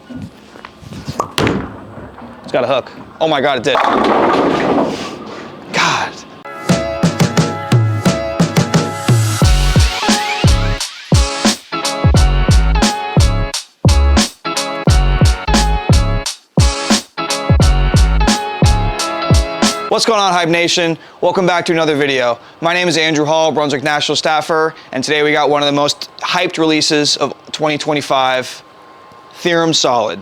It's got a hook. Oh my God, it did. God. What's going on, Hype Nation? Welcome back to another video. My name is Andrew Hall, Brunswick National Staffer, and today we got one of the most hyped releases of 2025, Theorem Solid.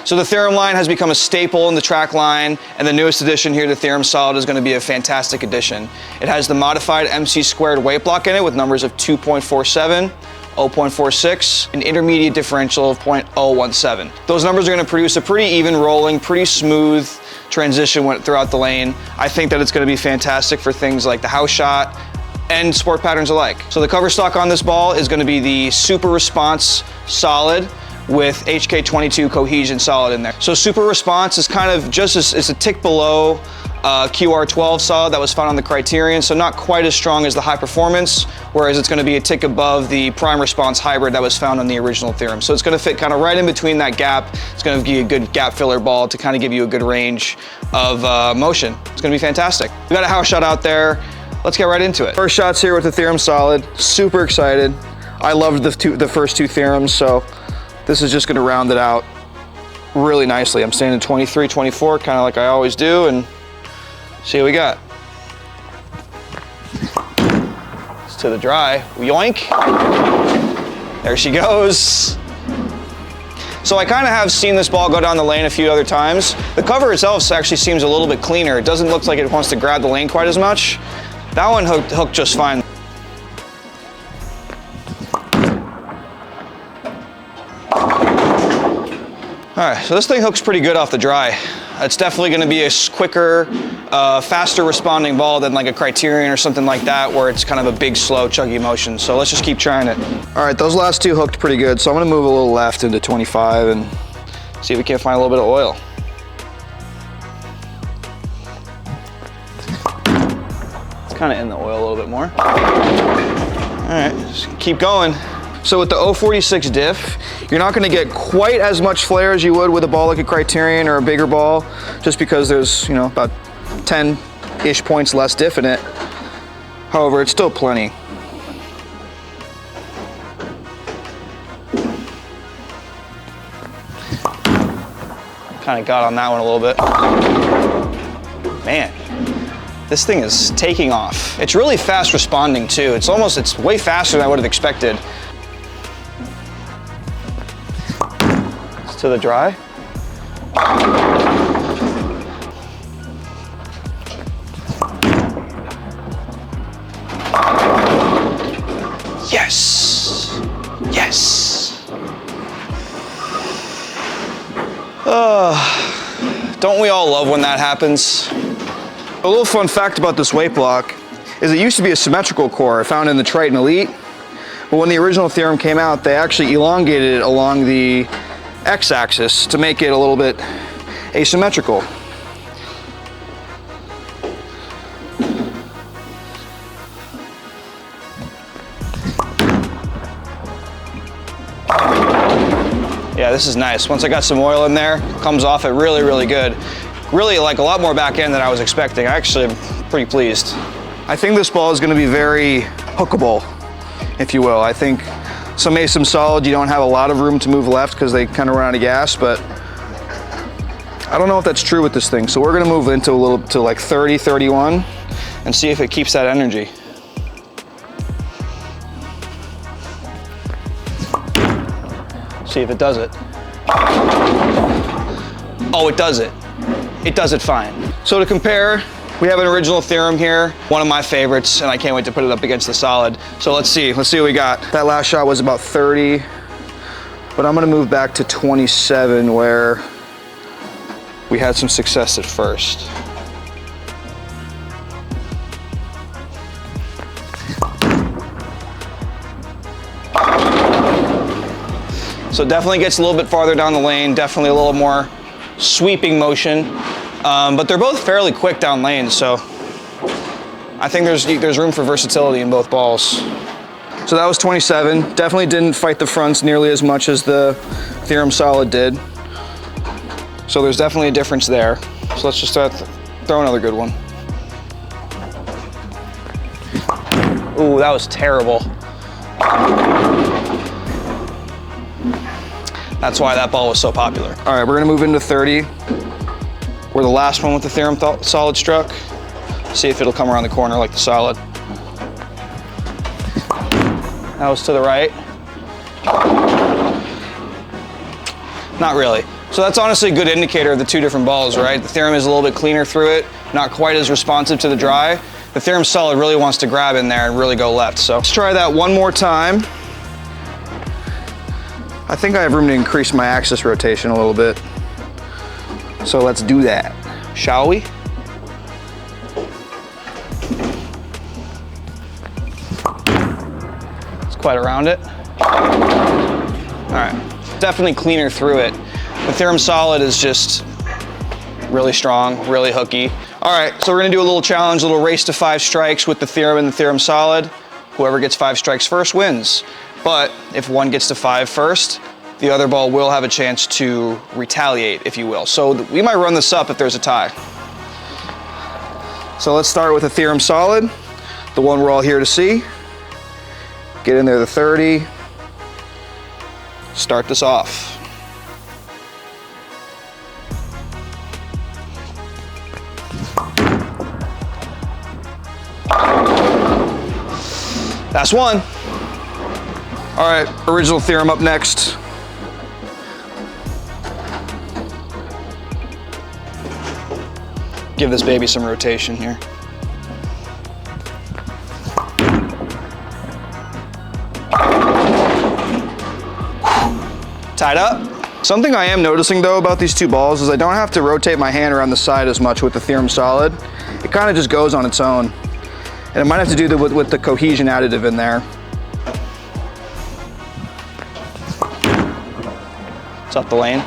So the Theorem line has become a staple in the track line, and the newest addition here to Theorem Solid is going to be a fantastic addition. It has the modified MC squared weight block in it with numbers of 2.47, 0.46, an intermediate differential of 0.017. Those numbers are going to produce a pretty even rolling, pretty smooth transition throughout the lane. I think that it's going to be fantastic for things like the house shot and sport patterns alike. So the cover stock on this ball is going to be the Super Response Solid with HK22 Cohesion Solid in there. So Super Response is kind of just it's a tick below QR12 Solid that was found on the Criterion, so not quite as strong as the High Performance, whereas it's going to be a tick above the Prime Response Hybrid that was found on the original Theorem. So it's going to fit kind of right in between that gap. It's going to give you a good gap filler ball to kind of give you a good range of motion. It's going to be fantastic. We got a house shot out there. Let's get right into it. First shots here with the Theorem Solid. Super excited. I loved the first two Theorems, so this is just going to round it out really nicely. I'm standing 23, 24, kind of like I always do, and see what we got. It's to the dry. Yoink. There she goes. So I kind of have seen this ball go down the lane a few other times. The cover itself actually seems a little bit cleaner. It doesn't look like it wants to grab the lane quite as much. That one hooked just fine. All right, so this thing hooks pretty good off the dry. It's definitely going to be a quicker, faster responding ball than like a Criterion or something like that, where it's kind of a big, slow, chuggy motion. So let's just keep trying it. All right, those last two hooked pretty good. So I'm going to move a little left into 25 and see if we can't find a little bit of oil. It's kind of in the oil a little bit more. All right, just keep going. So with the 046 diff, you're not going to get quite as much flare as you would with a ball like a Criterion or a bigger ball, just because there's, you know, about 10-ish points less diff in it. However, it's still plenty. Kind of got on that one a little bit. Man, this thing is taking off. It's really fast responding too. It's way faster than I would have expected. To the dry. Yes. Yes. Don't we all love when that happens? A little fun fact about this weight block is it used to be a symmetrical core found in the Triton Elite, but when the original Theorem came out, they actually elongated it along the X-axis to make it a little bit asymmetrical. Yeah, this is nice. Once I got some oil in there, comes off it really, really good. Really like a lot more back end than I was expecting. I actually am pretty pleased. I think this ball is going to be very hookable, if you will. I think some ASIM Solid, you don't have a lot of room to move left because they kind of run out of gas, but I don't know if that's true with this thing. So we're gonna move into to like 30, 31 and see if it keeps that energy. See if it does it. Oh, it does it. It does it fine. So to compare, we have an original Theorem here, one of my favorites, and I can't wait to put it up against the Solid. So let's see what we got. That last shot was about 30, but I'm gonna move back to 27 where we had some success at first. So definitely gets a little bit farther down the lane, definitely a little more sweeping motion, but they're both fairly quick down lane, so I think there's room for versatility in both balls. So that was 27. Definitely didn't fight the fronts nearly as much as the Theorem Solid did. So there's definitely a difference there. So let's just throw another good one. Ooh, that was terrible. That's why that ball was so popular. All right, we're gonna move into 30. We're the last one with the Theorem Solid struck. See if it'll come around the corner like the Solid. That was to the right. Not really. So that's honestly a good indicator of the two different balls, right? The Theorem is a little bit cleaner through it, not quite as responsive to the dry. The Theorem Solid really wants to grab in there and really go left. So let's try that one more time. I think I have room to increase my axis rotation a little bit. So let's do that, shall we? It's quite around it. All right, definitely cleaner through it. The Theorem Solid is just really strong, really hooky. All right, so we're gonna do a little challenge, a little race to 5 strikes with the Theorem and the Theorem Solid. Whoever gets 5 strikes first wins. But if one gets to 5 first, the other ball will have a chance to retaliate, if you will. So we might run this up if there's a tie. So let's start with the Theorem Solid, the one we're all here to see. Get in there the 30. Start this off. That's one. All right, original Theorem up next. Give this baby some rotation here. Tied up. Something I am noticing though about these two balls is I don't have to rotate my hand around the side as much with the Theorem Solid. It kind of just goes on its own. And it might have to do with the cohesion additive in there. It's up the lane.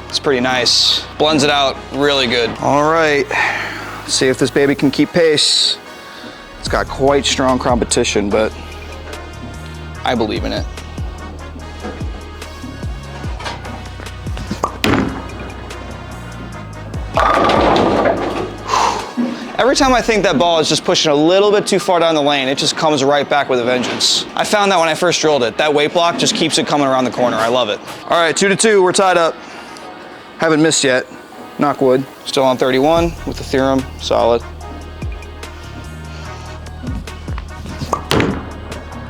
It's pretty nice. Blends it out really good. All right, let's see if this baby can keep pace. It's got quite strong competition, but I believe in it. Every time I think that ball is just pushing a little bit too far down the lane, it just comes right back with a vengeance. I found that when I first drilled it. That weight block just keeps it coming around the corner. I love it. All right, 2-2, we're tied up. Haven't missed yet, knock wood. Still on 31 with the Theorem Solid.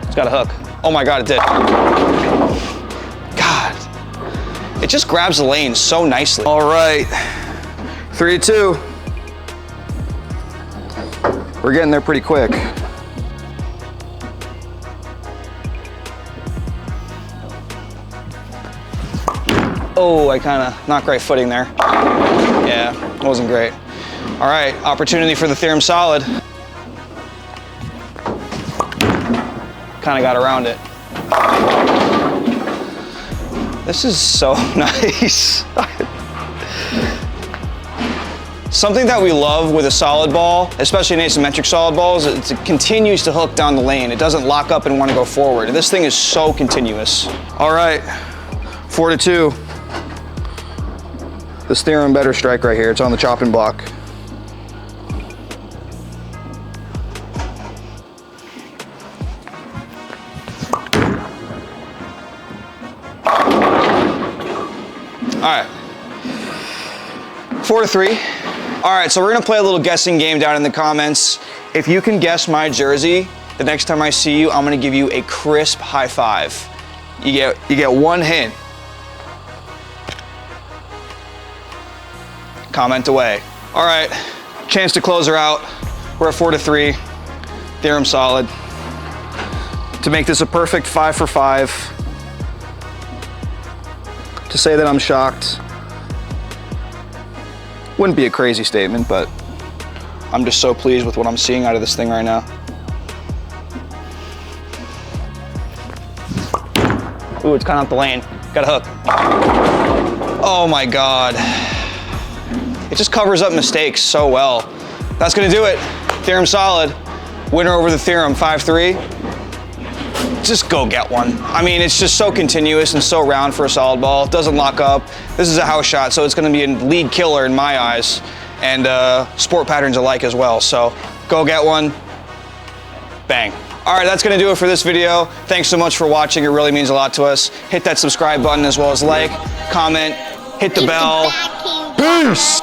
It's got a hook. Oh my God, it did. God, it just grabs the lane so nicely. All right, 3-2. We're getting there pretty quick. Oh, I kind of not great footing there. Yeah, it wasn't great. All right, opportunity for the Theorem Solid. Kind of got around it. This is so nice. Something that we love with a solid ball, especially an asymmetric solid ball, is it continues to hook down the lane. It doesn't lock up and want to go forward. This thing is so continuous. All right, 4-2. This Theorem better strike right here. It's on the chopping block. All right, 4-3. All right, so we're gonna play a little guessing game down in the comments. If you can guess my jersey, the next time I see you, I'm gonna give you a crisp high five. You get one hint. Comment away. All right, chance to close her out. We're at 4-3, Theorem Solid. To make this a perfect 5 for 5. To say that I'm shocked wouldn't be a crazy statement, but I'm just so pleased with what I'm seeing out of this thing right now. Ooh, it's kind of up the lane. Got a hook. Oh my God. It just covers up mistakes so well. that's gonna do it. Theorem Solid, winner over the Theorem, 5-3. Just go get one. I mean, it's just so continuous and so round for a solid ball. It doesn't lock up. This is a house shot, so it's gonna be a lead killer in my eyes, and sport patterns alike as well. So go get one, bang. All right, that's gonna do it for this video. Thanks so much for watching. It really means a lot to us. Hit that subscribe button as well as like, comment, hit the bell. Peace.